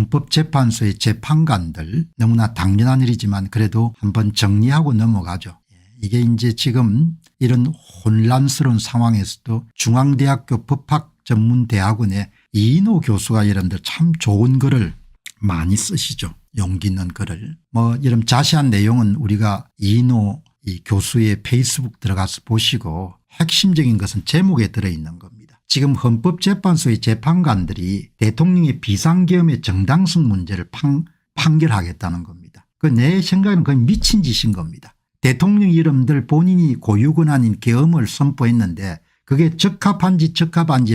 헌법재판소의 재판관들 너무나 당연한 일이지만 그래도 한번 정리하고 넘어가죠. 이게 이제 지금 이런 혼란스러운 상황에서도 중앙대학교 법학전문대학원의 이인호 교수가 여러분들 참 좋은 글을 많이 쓰시죠. 용기 있는 글을. 뭐 이런 자세한 내용은 우리가 이인호 이 교수의 페이스북 들어가서 보시고 핵심적인 것은 제목에 들어있는 겁니다. 지금 헌법재판소의 재판관들이 대통령의 비상계엄의 정당성 문제를 판결하겠다는 겁니다. 그 내 생각에는 거의 미친 짓인 겁니다. 대통령 여러분들 본인이 고유권한인 계엄을 선포했는데 그게 적합한지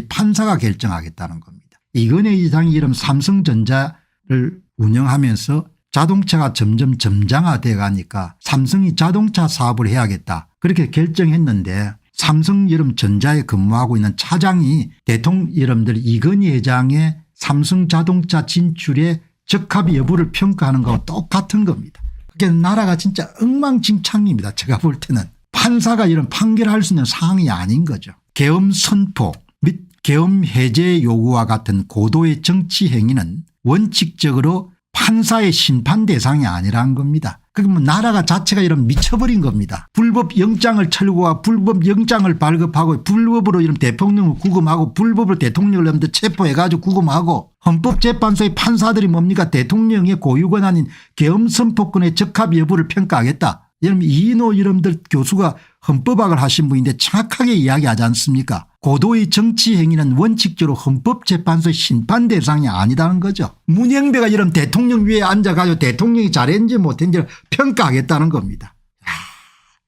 판사가 결정하겠다는 겁니다. 이건희 이상이 이런 삼성전자를 운영하면서 자동차가 점점 점장화돼 가니까 삼성이 자동차 사업을 해야겠다 그렇게 결정했는데 삼성전자에 근무하고 있는 차장이 대통령 여러분들 이건희 회장의 삼성자동차 진출의 적합 여부를 평가하는 거하고 똑같은 겁니다. 그러니까 나라가 진짜 엉망진창입니다. 제가 볼 때는 판사가 이런 판결할 수 있는 상황이 아닌 거죠. 계엄 선포 및 계엄 해제 요구와 같은 고도의 정치 행위는 원칙적으로 판사의 심판 대상이 아니라는 겁니다. 그러면 나라가 자체가 이런 미쳐버린 겁니다. 불법 영장을 철거하고 불법 영장을 발급하고 불법으로 이런 대통령을 구금하고 불법으로 대통령을 체포해 가지고 구금하고 헌법재판소의 판사들이 뭡니까 대통령의 고유권 아닌 계엄 선포권의 적합 여부를 평가하겠다. 여러분 이인호 여러분들 교수가 헌법학을 하신 분인데 정확하게 이야기하지 않습니까? 고도의 정치 행위는 원칙적으로 헌법재판소의 심판 대상이 아니다는 거죠. 문영배가 이런 대통령 위에 앉아가지고 대통령이 잘했는지 못했는지 평가하겠다는 겁니다.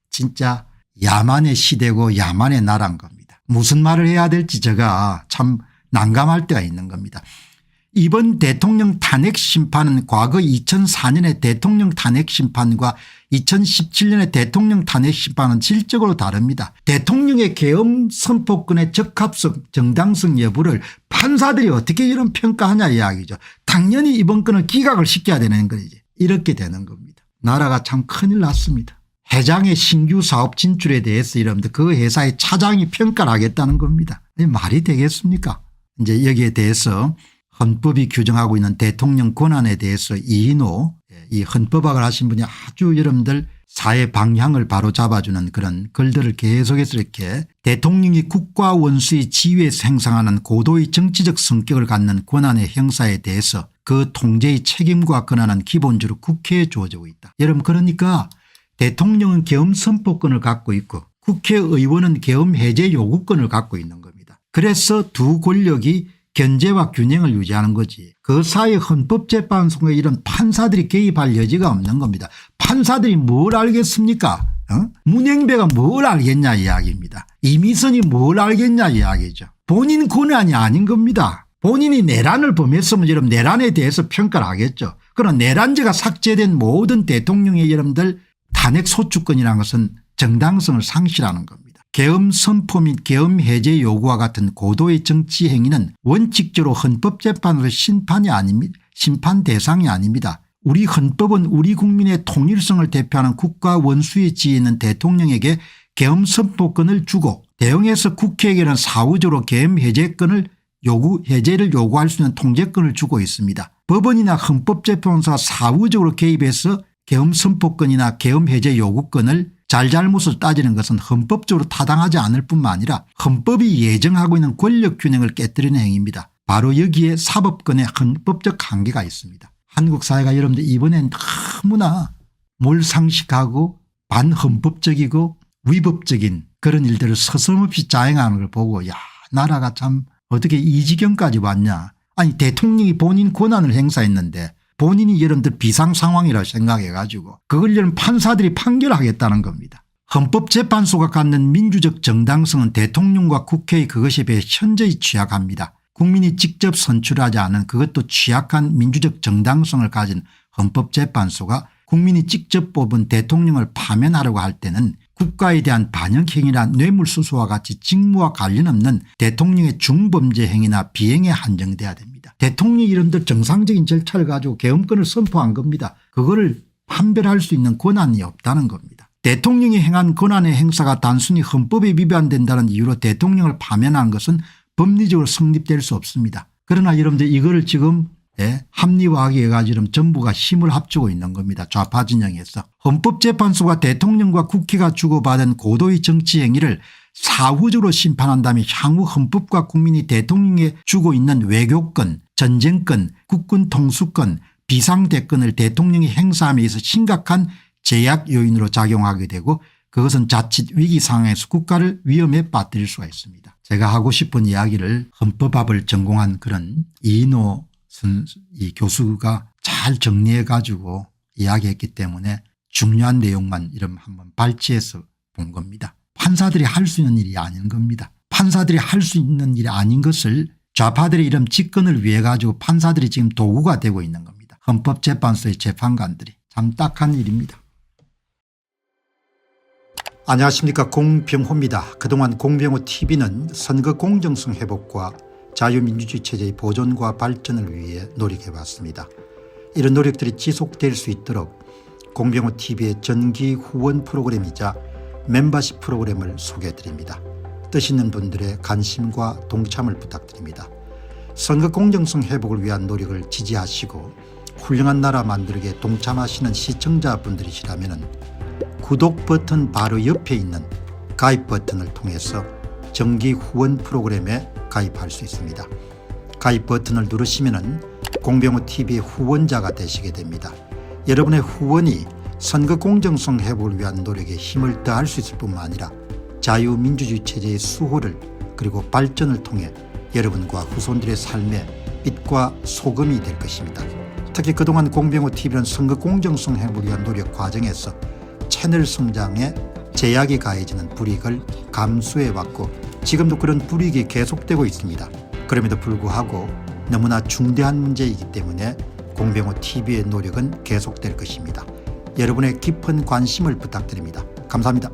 진짜 야만의 시대고 야만의 나라인 겁니다. 무슨 말을 해야 될지 제가 참 난감할 때가 있는 겁니다. 이번 대통령 탄핵 심판은 과거 2004년의 대통령 탄핵 심판과 2017년의 대통령 탄핵 심판은 질적으로 다릅니다. 대통령의 계엄 선포권의 적합성 정당성 여부를 판사들이 어떻게 이런 평가하냐 이야기죠. 당연히 이번 건을 기각을 시켜야 되는 거지. 이렇게 되는 겁니다. 나라가 참 큰일 났습니다. 회장의 신규 사업 진출에 대해서 여러분들 그 회사의 차장이 평가를 하겠다는 겁니다. 말이 되겠습니까? 이제 여기에 대해서 헌법이 규정하고 있는 대통령 권한에 대해서 이인호 이 헌법학을 하신 분이 아주 여러분들 사회 방향을 바로 잡아주는 그런 글들을 계속해서 이렇게 대통령이 국가 원수의 지위에서 행사하는 고도의 정치적 성격을 갖는 권한의 행사에 대해서 그 통제의 책임과 권한은 기본적으로 국회에 주어지고 있다. 여러분 그러니까 대통령은 계엄 선포권을 갖고 있고 국회의원은 계엄 해제 요구권을 갖고 있는 겁니다. 그래서 두 권력이 견제와 균형을 유지하는 거지. 그 사이에 헌법재판소에 이런 판사들이 개입할 여지가 없는 겁니다. 판사들이 뭘 알겠습니까? 문영배가 뭘 알겠냐 이야기입니다. 이미선이 뭘 알겠냐 이야기죠. 본인 권한이 아닌 겁니다. 본인이 내란을 범했으면 여러분 내란에 대해서 평가를 하겠죠. 그러나 내란죄가 삭제된 모든 대통령의 여러분들 탄핵 소추권이라는 것은 정당성을 상실하는 겁니다. 계엄 선포 및 계엄 해제 요구와 같은 고도의 정치 행위는 원칙적으로 헌법재판소의 심판이 아닙니다. 심판 대상이 아닙니다. 우리 헌법은 우리 국민의 통일성을 대표하는 국가 원수의 지위에 있는 대통령에게 계엄 선포권을 주고 대응해서 국회에게는 사후적으로 계엄 해제권을 해제를 요구할 수 있는 통제권을 주고 있습니다. 법원이나 헌법재판소가 사후적으로 개입해서 계엄 선포권이나 계엄 해제 요구권을 잘잘못을 따지는 것은 헌법적으로 타당하지 않을 뿐만 아니라 헌법이 예정하고 있는 권력균형을 깨뜨리는 행위입니다. 바로 여기에 사법권의 헌법적 한계가 있습니다. 한국 사회가 여러분들 이번엔 너무나 몰상식하고 반헌법적이고 위법적인 그런 일들을 서슴없이 자행하는 걸 보고 야 나라가 참 어떻게 이 지경까지 왔냐. 아니 대통령이 본인 권한을 행사했는데 본인이 여러분들 비상 상황이라고 생각해 가지고 그걸 여러분 판사들이 판결하겠다는 겁니다. 헌법재판소가 갖는 민주적 정당성은 대통령과 국회의 그것에 비해 현저히 취약합니다. 국민이 직접 선출하지 않은 그것도 취약한 민주적 정당성을 가진 헌법재판소가 국민이 직접 뽑은 대통령을 파면하려고 할 때는 국가에 대한 반역행위나 뇌물수수와 같이 직무와 관련 없는 대통령의 중범죄 행위나 비행에 한정돼야 됩니다. 대통령이 이름들 정상적인 절차를 가지고 계엄권을 선포한 겁니다. 그거를 판별할 수 있는 권한이 없다는 겁니다. 대통령이 행한 권한의 행사가 단순히 헌법에 위반된다는 이유로 대통령을 파면한 것은 법리적으로 성립될 수 없습니다. 그러나 여러분들 이거를 지금 합리화하기 해가지고 전부가 힘을 합치고 있는 겁니다. 좌파 진영에서. 헌법재판소가 대통령과 국회가 주고받은 고도의 정치 행위를 사후적으로 심판한다면 향후 헌법과 국민이 대통령에 주고 있는 외교권, 전쟁권, 국군 통수권, 비상대권을 대통령이 행사함에 있어 심각한 제약 요인으로 작용하게 되고 그것은 자칫 위기 상황에서 국가를 위험에 빠뜨릴 수가 있습니다. 제가 하고 싶은 이야기를 헌법학을 전공한 그런 이인호 이 교수가 잘 정리해 가지고 이야기했기 때문에 중요한 내용만 이런 한번 발췌해서 본 겁니다. 판사들이 할 수 있는 일이 아닌 겁니다. 판사들이 할 수 있는 일이 아닌 것을 좌파들의 이런 집권을 위해 가지고 판사들이 지금 도구가 되고 있는 겁니다. 헌법재판소의 재판관들이 참 딱한 일입니다. 안녕하십니까, 공병호입니다. 그동안 공병호 TV는 선거 공정성 회복과 자유민주주의 체제의 보존과 발전을 위해 노력해왔습니다. 이런 노력들이 지속될 수 있도록 공병호 TV의 정기 후원 프로그램이자 멤버십 프로그램을 소개해드립니다. 뜻 있는 분들의 관심과 동참을 부탁드립니다. 선거 공정성 회복을 위한 노력을 지지하시고 훌륭한 나라 만들기에 동참하시는 시청자분들이시라면 구독 버튼 바로 옆에 있는 가입 버튼을 통해서 정기 후원 프로그램에 가입할 수 있습니다. 가입 버튼을 누르시면 공병호 TV의 후원자가 되시게 됩니다. 여러분의 후원이 선거 공정성 회복을 위한 노력에 힘을 더할 수 있을 뿐만 아니라 자유민주주의 체제의 수호를 그리고 발전을 통해 여러분과 후손들의 삶에 빛과 소금이 될 것입니다. 특히 그동안 공병호 TV는 선거 공정성 회복을 위한 노력 과정에서 채널 성장에 제약이 가해지는 불이익을 감수해왔고 지금도 그런 불이익이 계속되고 있습니다. 그럼에도 불구하고 너무나 중대한 문제이기 때문에 공병호 TV의 노력은 계속될 것입니다. 여러분의 깊은 관심을 부탁드립니다. 감사합니다.